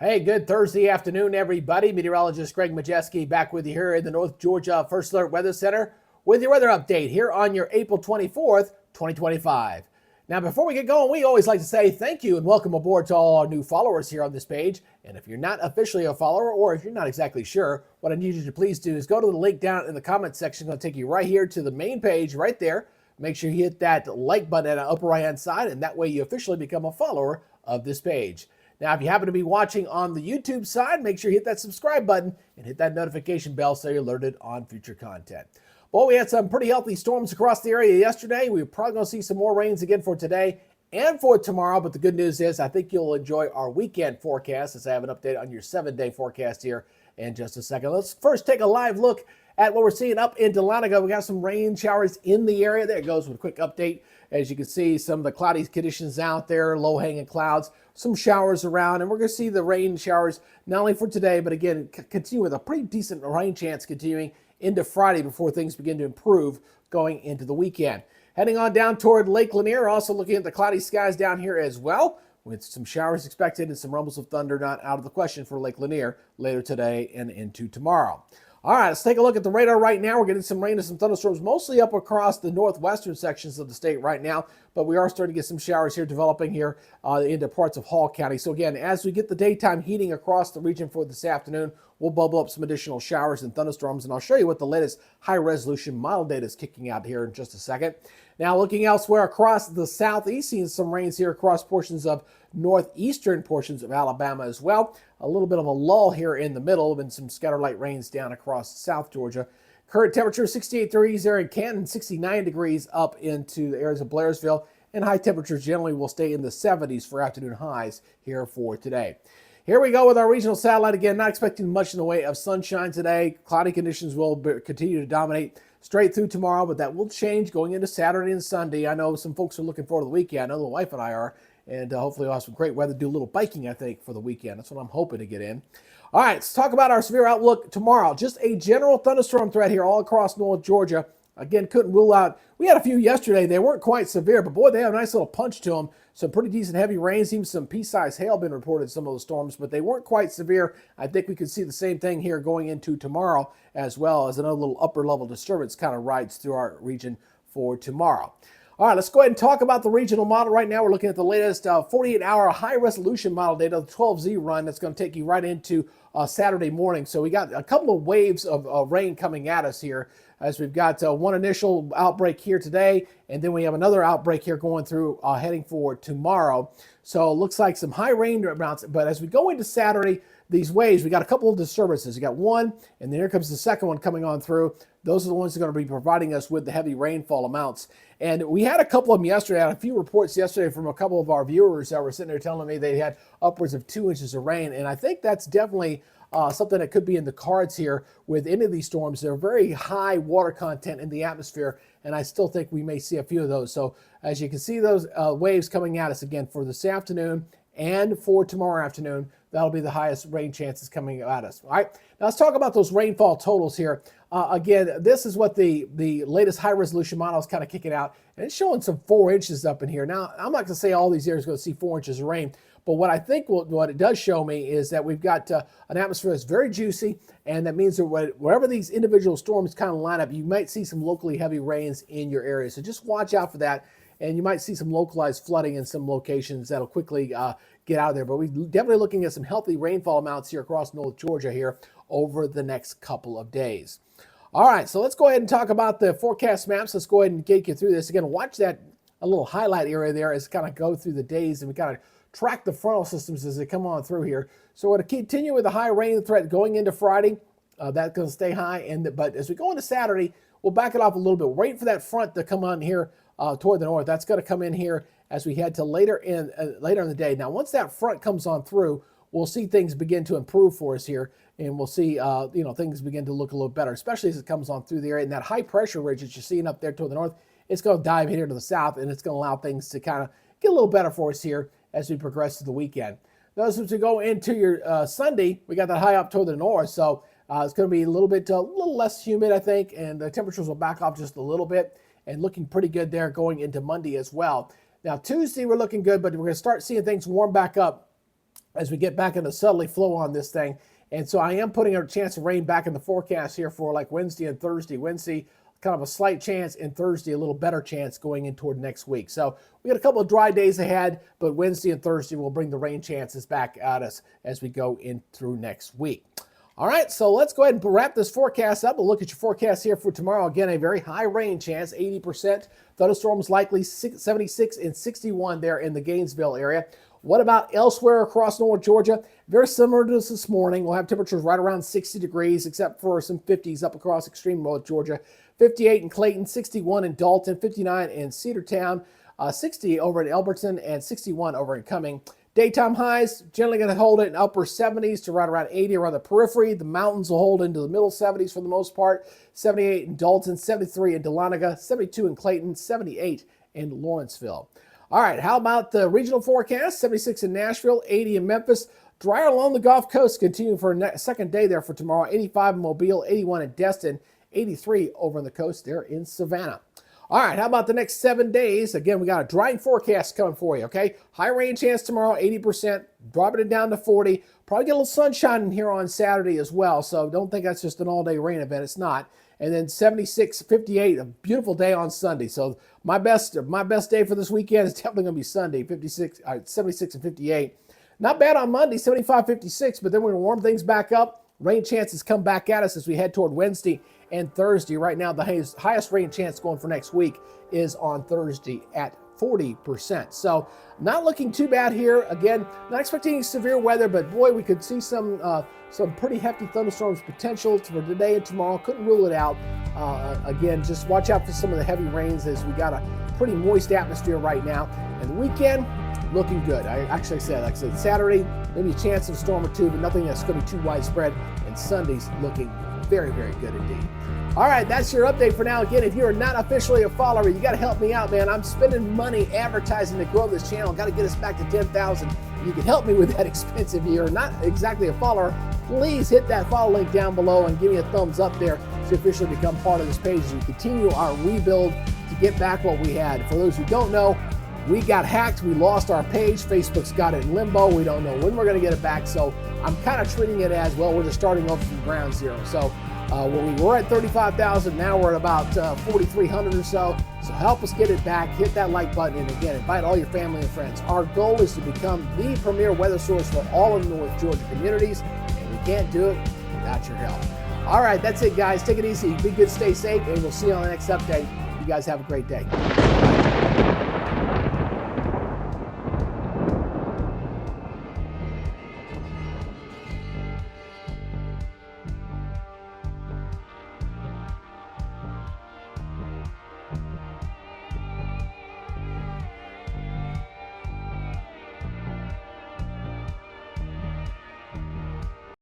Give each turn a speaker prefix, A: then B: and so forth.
A: Hey, good Thursday afternoon, everybody. Meteorologist Greg Majeski back with you here in the North Georgia First Alert Weather Center with your weather update here on your April 24th, 2025. Now, before we get going, we always like to say thank you and welcome aboard to all our new followers here on this page. And if you're not officially a follower, or if you're not exactly sure, what I need you to please do is go to the link down in the comment section. It's going to take you right here to the main page right there. Make sure you hit that like button on the upper right hand side, and that way you officially become a follower of this page. Now, if you happen to be watching on the YouTube side, make sure you hit that subscribe button and hit that notification bell so you're alerted on future content. Well, we had some pretty healthy storms across the area yesterday. We're probably going to see some more rains again for today and for tomorrow, but the good news is I think you'll enjoy our weekend forecast as I have an update on your 7-day forecast here in just a second. Let's first take a live look at what we're seeing up in Dahlonega. We got some rain showers in the area. There it goes with a quick update. As you can see, some of the cloudy conditions out there, low-hanging clouds, some showers around, and we're going to see the rain showers not only for today, but again, continue with a pretty decent rain chance continuing into Friday before things begin to improve going into the weekend. Heading on down toward Lake Lanier, also looking at the cloudy skies down here as well, with some showers expected and some rumbles of thunder not out of the question for Lake Lanier later today and into tomorrow. All right, let's take a look at the radar right now. We're getting some rain and some thunderstorms mostly up across the northwestern sections of the state right now, but we are starting to get some showers here developing here into parts of Hall County. So again, as we get the daytime heating across the region for this afternoon, we'll bubble up some additional showers and thunderstorms, and I'll show you what the latest high-resolution model data is kicking out here in just a second. Now, looking elsewhere across the southeast, seeing some rains here across portions of northeastern portions of Alabama as well. A little bit of a lull here in the middle and some scatterlight rains down across South Georgia. Current temperature 68 degrees there in Canton, 69 degrees up into the areas of Blairsville, and high temperatures generally will stay in the 70s for afternoon highs here for today. Here we go with our regional satellite again. Not expecting much in the way of sunshine today. Cloudy conditions will continue to dominate straight through tomorrow, but that will change going into Saturday and Sunday. I know some folks are looking forward to the weekend. I know the wife and I are, and hopefully we'll have some great weather. Do a little biking, I think, for the weekend. That's what I'm hoping to get in. All right, let's talk about our severe outlook tomorrow. Just a general thunderstorm threat here all across North Georgia. Again, couldn't rule out. We had a few yesterday. They weren't quite severe, but boy, they have a nice little punch to them. Some pretty decent heavy rains, even some pea-sized hail been reported in some of the storms, but they weren't quite severe. I think we could see the same thing here going into tomorrow, as well as another little upper level disturbance kind of rides through our region for tomorrow. All right, let's go ahead and talk about the regional model right now. We're looking at the latest 48-hour high-resolution model data, the 12Z run. That's going to take you right into Saturday morning. So we got a couple of waves of rain coming at us here, as we've got one initial outbreak here today, and then we have another outbreak here going through heading for tomorrow. So it looks like some high rain amounts, but as we go into Saturday, these waves, we got a couple of disturbances. You got one, and then here comes the second one coming on through. Those are the ones that are going to be providing us with the heavy rainfall amounts. And we had a couple of them yesterday. I had a few reports yesterday from a couple of our viewers that were sitting there telling me they had upwards of 2 inches of rain. And I think that's definitely something that could be in the cards here with any of these storms. They're very high water content in the atmosphere, and I still think we may see a few of those. So as you can see, those waves coming at us again for this afternoon and for tomorrow afternoon. That'll be the highest rain chances coming at us. All right, now let's talk about those rainfall totals here. Again, this is what the latest high-resolution model is kind of kicking out, and it's showing some 4 inches up in here. Now, I'm not going to say all these areas are going to see 4 inches of rain, but what I think what it does show me is that we've got an atmosphere that's very juicy, and that means that wherever these individual storms kind of line up, you might see some locally heavy rains in your area. So just watch out for that, and you might see some localized flooding in some locations that'll quickly get out of there. But we're definitely looking at some healthy rainfall amounts here across North Georgia here over the next couple of days. All right, so let's go ahead and talk about the forecast maps. Let's go ahead and get you through this. Again, watch that a little highlight area there as kind of go through the days, and we kind of track the frontal systems as they come on through here. So we're going to continue with the high rain threat going into Friday. That's going to stay high, but as we go into Saturday, we'll back it off a little bit. Wait for that front to come on here toward the north. That's going to come in here as we head to later in the day. Now, once that front comes on through, we'll see things begin to improve for us here, and we'll see things begin to look a little better, especially as it comes on through the area. And that high pressure ridge that you're seeing up there toward the north, it's going to dive here to the south, and it's going to allow things to kind of get a little better for us here as we progress through the weekend. Now, as we go into your Sunday, we got that high up toward the north, so it's going to be a little less humid, I think, and the temperatures will back off just a little bit, and looking pretty good there going into Monday as well. Now, Tuesday, we're looking good, but we're going to start seeing things warm back up as we get back into southerly flow on this thing. And so I am putting a chance of rain back in the forecast here for like Wednesday and Thursday. Wednesday, kind of a slight chance, and Thursday, a little better chance going in toward next week. So we got a couple of dry days ahead, but Wednesday and Thursday will bring the rain chances back at us as we go in through next week. All right, so let's go ahead and wrap this forecast up. We'll look at your forecast here for tomorrow. Again, a very high rain chance, 80%. Thunderstorms likely 76 and 61 there in the Gainesville area. What about elsewhere across North Georgia? Very similar to this morning. We'll have temperatures right around 60 degrees, except for some 50s up across extreme North Georgia. 58 in Clayton, 61 in Dalton, 59 in Cedartown, 60 over in Elberton, and 61 over in Cumming. Daytime highs generally going to hold it in upper 70s to right around 80 around the periphery. The mountains will hold into the middle 70s for the most part. 78 in Dalton, 73 in Dahlonega, 72 in Clayton, 78 in Lawrenceville. All right, how about the regional forecast? 76 in Nashville, 80 in Memphis. Drier along the Gulf Coast, continuing for a second day there for tomorrow. 85 in Mobile, 81 in Destin, 83 over on the coast there in Savannah. All right, how about the next 7 days? Again, we got a drying forecast coming for you, okay? High rain chance tomorrow, 80%, dropping it down to 40. Probably get a little sunshine in here on Saturday as well, so don't think that's just an all-day rain event. It's not. And then 76, 58, a beautiful day on Sunday. So my best day for this weekend is definitely going to be Sunday, 76 and 58. Not bad on Monday, 75, 56, but then we're going to warm things back up. Rain chances come back at us as we head toward Wednesday and Thursday. Right now, the highest rain chance going for next week is on Thursday at 40%. So not looking too bad here. Again, not expecting any severe weather, but boy, we could see some pretty hefty thunderstorms potential for today and tomorrow. Couldn't rule it out. Again, just watch out for some of the heavy rains as we got a pretty moist atmosphere right now. And the weekend, looking good. Like I said, Saturday, maybe a chance of a storm or two, but nothing that's going to be too widespread. And Sunday's looking very, very good indeed. All right, that's your update for now. Again, if you're not officially a follower, you got to help me out, man. I'm spending money advertising to grow this channel. Got to get us back to 10,000. You can help me with that expense. If you're not exactly a follower, please hit that follow link down below and give me a thumbs up there to officially become part of this page as we continue our rebuild to get back what we had. For those who don't know, we got hacked. We lost our page. Facebook's got it in limbo. We don't know when we're going to get it back. So I'm kind of treating it as, well, we're just starting over from ground zero. So when we were at 35,000, now we're at about 4,300 or so. So help us get it back. Hit that like button. And again, invite all your family and friends. Our goal is to become the premier weather source for all of the North Georgia communities. And we can't do it without your help. All right, that's it, guys. Take it easy. Be good, stay safe, and we'll see you on the next update. You guys have a great day. Bye.